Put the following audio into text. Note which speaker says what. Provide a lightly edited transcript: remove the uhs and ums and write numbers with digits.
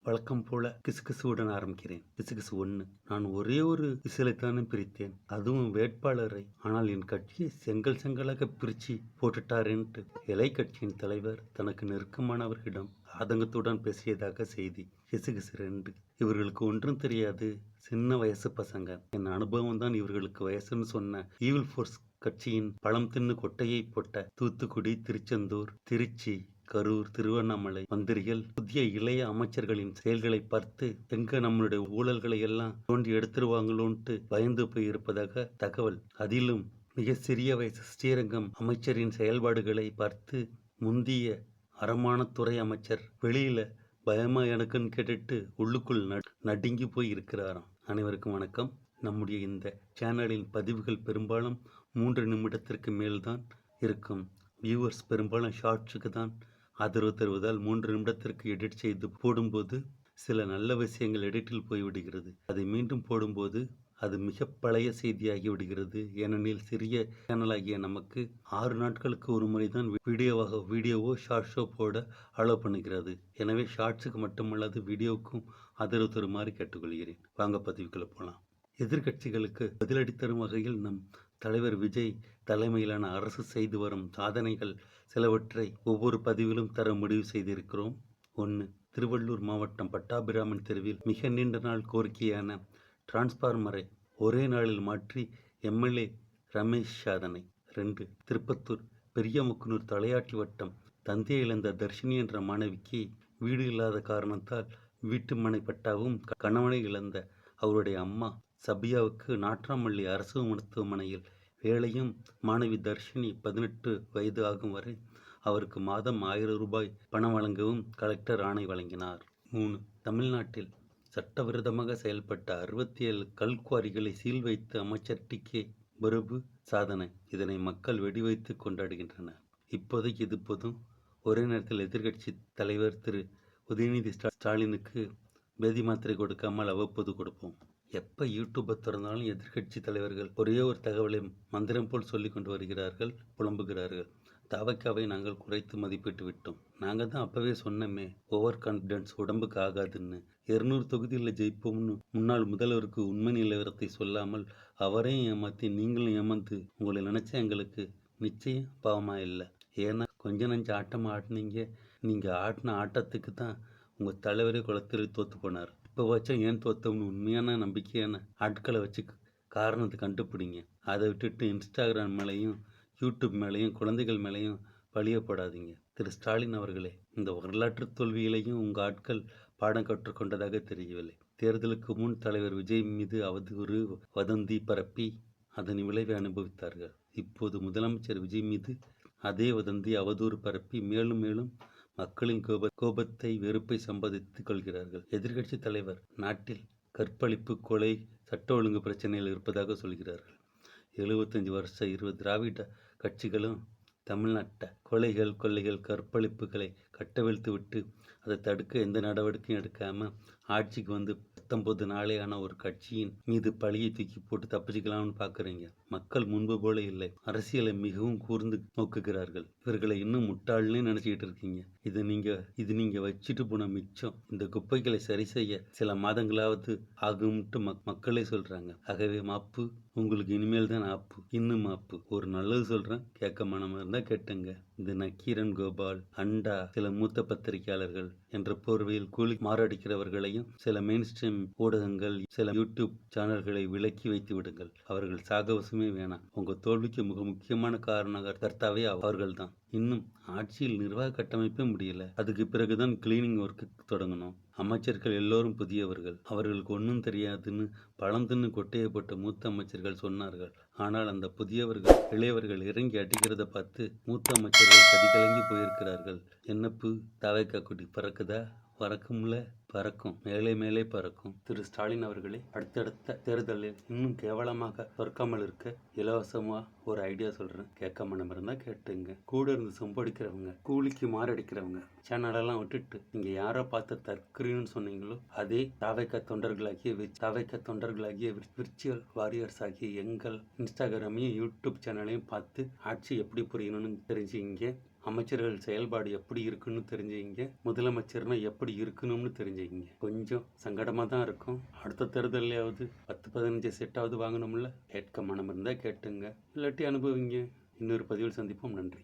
Speaker 1: வழக்கம் போல கிசுகிசுவுடன் ஆரம்பிக்கிறேன். கிசுகிசு 1. நான் ஒரே ஒரு விசிலைத்தானே பிரித்தேன், அதுவும் வேட்பாளரை. ஆனால் என் கட்சியை செங்கல் செங்கலாக பிரிச்சு போட்டுட்டாரேன்ட்டு இலை கட்சியின் தலைவர் தனக்கு நெருக்கமானவர்களிடம் ஆதங்கத்துடன் பேசியதாக செய்தி. கிசுகிசு 2. இவர்களுக்கு ஒன்றும் தெரியாது, சின்ன வயசு பசங்க. என் அனுபவம் தான் இவர்களுக்கு வயசுன்னு சொன்ன ஈவில் ஃபோர்ஸ் கட்சியின் பழம் தின்னு கொட்டையை போட்ட தூத்துக்குடி, திருச்செந்தூர், திருச்சி, கரூர், திருவண்ணாமலை மந்திரிகள் புதிய இளைய அமைச்சர்களின் செயல்களை பார்த்து எங்க நம்மளுடைய ஊழல்களை எல்லாம் தோண்டி எடுத்துருவாங்களோன்ட்டு பயந்து போய் இருப்பதாக தகவல். அதிலும் மிக சிறிய வயசு ஸ்ரீரங்கம் அமைச்சரின் செயல்பாடுகளை பார்த்து முந்திய அரமானத்துறை அமைச்சர் வெளியில பயமா எனக்குன்னு கேட்டுட்டு உள்ளுக்குள் நடுங்கி போய் இருக்கிறாராம். அனைவருக்கும் வணக்கம். நம்முடைய இந்த சேனலின் பதிவுகள் பெரும்பாலும் 3 நிமிடத்திற்கு மேல்தான் இருக்கும். வியூவர்ஸ் பெரும்பாலும் ஷார்ட்ஸுக்கு தான் ஆதரவு தருவதால் 3 நிமிடத்திற்கு எடிட் செய்து போடும்போது சில நல்ல விஷயங்கள் எடிட்டில் போய்விடுகிறது. அதை மீண்டும் போடும்போது அது மிக பழைய செய்தியாகி விடுகிறது. ஏனெனில் சிறிய சேனலாகிய நமக்கு 6 நாட்களுக்கு ஒரு முறை தான் வீடியோவோ ஷார்ட்ஸோ போட அலோவ் பண்ணுகிறது. எனவே ஷார்ட்ஸுக்கு மட்டுமல்லாது வீடியோவுக்கும் ஆதரவு தருமாறு கேட்டுக்கொள்கிறேன். வாங்க பதிவுக்குள்ள போகலாம். எதிர்கட்சிகளுக்கு பதிலடி தரும் வகையில் நம் தலைவர் விஜய் தலைமையிலான அரசு செய்து வரும் சாதனைகள் சிலவற்றை ஒவ்வொரு பதிவிலும் தர முடிவு செய்திருக்கிறோம். 1. திருவள்ளூர் மாவட்டம் பட்டாபிராமன் தெருவில் மிக நீண்ட நாள் கோரிக்கையான டிரான்ஸ்பார்மரை ஒரே நாளில் மாற்றி எம்எல்ஏ ரமேஷ் சாதனை. 2. திருப்பத்தூர் பெரியமுக்குனூர் தலையாட்டி வட்டம் தந்தையை இழந்த தர்ஷினி என்ற மாணவிக்கு வீடு இல்லாத காரணத்தால் வீட்டு மனை பட்டாவும் கணவனை இழந்த அவருடைய அம்மா சபியாவுக்கு நாட்றாமல்லி அரசு மருத்துவமனையில் வேலையும் மாணவி தர்ஷினி 18 வயது ஆகும் வரை அவருக்கு மாதம் 1000 ரூபாய் பணம் வழங்கவும் கலெக்டர் ஆணை வழங்கினார். 3. தமிழ்நாட்டில் சட்டவிரோதமாக செயல்பட்ட 67 கல்குவாரிகளை சீல் வைத்த அமைச்சர் டி.கே. பிரபு சாதனை. இதனை மக்கள் வெடிவைத்து கொண்டாடுகின்றனர். இப்போதைக்கு இது போதும். ஒரே நேரத்தில் எதிர்கட்சி தலைவர் திரு உதயநிதி ஸ்டாலினுக்கு பேதி மாத்திரை கொடுக்காமல் அவ்வப்போது கொடுப்போம். எப்போ யூடியூப்பை திறந்தாலும் எதிர்கட்சி தலைவர்கள் ஒரே ஒரு தகவலை மந்திரம் போல் சொல்லி கொண்டு வருகிறார்கள், புலம்புகிறார்கள். தாவக்காவை நாங்கள் குறைத்து மதிப்பிட்டு விட்டோம். நாங்கள் தான் அப்பவே சொன்னோமே, ஓவர் கான்ஃபிடன்ஸ் உடம்புக்கு ஆகாதுன்னு. 200 தொகுதியில் ஜெயிப்போம்னு முன்னாள் முதல்வருக்கு உண்மை நிலவரத்தை சொல்லாமல் அவரையும் ஏமாற்றி நீங்களும் ஏமாந்து உங்களை நினைச்சா எங்களுக்கு நிச்சயம் பாவமா இல்லை. ஏன்னா கொஞ்ச நஞ்ச ஆட்டம் ஆடினீங்க. நீங்கள் ஆடின ஆட்டத்துக்கு தான் உங்கள் தலைவரே குளத்தில் தோற்று போனார். இப்போ வச்சா ஏன் தோத்தோம்னு உண்மையான நம்பிக்கையான ஆட்களை வச்சு காரணத்தை கண்டுபிடிங்க. அதை விட்டுட்டு இன்ஸ்டாகிராம் மேலேயும் யூடியூப் மேலேயும் குழந்தைகள் மேலேயும் பழியப்படாதீங்க. திரு ஸ்டாலின் அவர்களே, இந்த வரலாற்று தோல்வியிலையும் உங்கள் ஆட்கள் பாடம் கற்றுக்கொண்டதாக தெரியவில்லை. தேர்தலுக்கு முன் தலைவர் விஜய் மீது அவதூறு வதந்தி பரப்பி அதன் விளைவை அனுபவித்தார்கள். இப்போது முதலமைச்சர் விஜய் மீது அதே வதந்தி அவதூறு பரப்பி மேலும் மேலும் மக்களின் கோபத்தை வெறுப்பை சம்பாதித்துக் கொள்கிறார்கள். எதிர்கட்சி தலைவர் நாட்டில் கற்பழிப்பு, கொலை, சட்ட ஒழுங்கு பிரச்சனையில் இருப்பதாக சொல்கிறார்கள். 75 வருஷ 20 திராவிட கட்சிகளும் தமிழ்நாட்டை கொலைகள், கொள்ளைகள், கற்பழிப்புகளை கட்டவிழ்த்து விட்டு அதை தடுக்க எந்த நடவடிக்கையும் எடுக்காம ஆட்சிக்கு வந்து 19 நாளே ஆன ஒரு கட்சியின் மீது பழியை தூக்கி போட்டு தப்பிச்சுக்கலாம்னு பார்க்குறீங்க. மக்கள் முன்பு போல இல்லை. அரசியலை மிகவும் கூர்ந்து நோக்குகிறார்கள். இவர்களை இன்னும் முட்டாள்னே நினைச்சிக்கிட்டு இருக்கீங்க. இது நீங்க வச்சுட்டு போன மிச்சம். இந்த குப்பைகளை சரி செய்ய சில மாதங்களாவது ஆகும்ட்டு மக்களே சொல்றாங்க. ஆகவே மாப்பு உங்களுக்கு இனிமேல் தான் ஆப்பு, இன்னும் ஆப்பு. ஒரு நல்லது சொல்றேன், கேட்க மனமா இருந்தா கேட்டுங்க. இந்த நக்கீரன் கோபால், அண்டா, சில மூத்த பத்திரிகையாளர்கள் என்ற போர்வையில் கூலி மாரடிக்கிறவர்களையும் சில மெயின் ஸ்ட்ரீம் ஊடகங்கள், சில யூடியூப் சேனல்களை விலக்கி வைத்து விடுங்கள். அவர்கள் சாகவசமே வேணாம். உங்க தோல்விக்கு மிக முக்கியமான காரணகர்த்தாவே அவர்கள் தான். இன்னும் ஆட்சியில் நிர்வாக கட்டமைப்பே முடியல. அதுக்கு பிறகுதான் கிளீனிங் ஒர்க்கு தொடங்கணும். அமைச்சர்கள் எல்லோரும் புதியவர்கள், அவர்களுக்கு ஒன்றும் தெரியாதுன்னு பழம் தின்னு கொட்டையை போட்ட மூத்த அமைச்சர்கள் சொன்னார்கள். ஆனால் அந்த புதியவர்கள் இளையவர்கள் இறங்கி அடிக்கிறத பார்த்து மூத்த அமைச்சர்கள் கதிகலங்கி போயிருக்கிறார்கள். என்னப்பு தாவைக்கா குட்டி பறக்குதா? பறக்கும்ல, பறக்கும், மேலே மேலே பறக்கும். திரு ஸ்டாலின் அவர்களே, அடுத்தடுத்த தேர்தலில் இன்னும் கேவலமாக பறக்காமல் இருக்க இலவசமா ஒரு ஐடியா சொல்றேன், கேட்க மனம் இருந்தா கேட்டுங்க. கூட இருந்து சொம்படிக்கிறவங்க, கூலிக்கு மாரடிக்கிறவங்க சேனலெல்லாம் விட்டுட்டு நீங்க யாரை பார்த்து தற்கொலைன்னு சொன்னீங்களோ அதே தாவைக்கா தொண்டர்களாகிய விர்ச்சுவல் வாரியர்ஸ் ஆகிய எங்கள் இன்ஸ்டாகிராமையும் யூடியூப் சேனலையும் பார்த்து ஆட்சி எப்படி புரியணும்னு தெரிஞ்சுங்க. அமைச்சர்கள் செயல்பாடு எப்படி இருக்குன்னு தெரிஞ்சுக்கிங்க. முதலமைச்சர்னா எப்படி இருக்கணும்னு தெரிஞ்சுக்கிங்க. கொஞ்சம் சங்கடமாக தான் இருக்கும். அடுத்த தேர்தலையாவது 10-15 செட்டாவது வாங்கணும்ல. கேட்க மனம் இருந்தால் கேட்டுங்க, இல்லாட்டி அனுபவிங்க. இன்னொரு பதிவில் சந்திப்போம். நன்றி.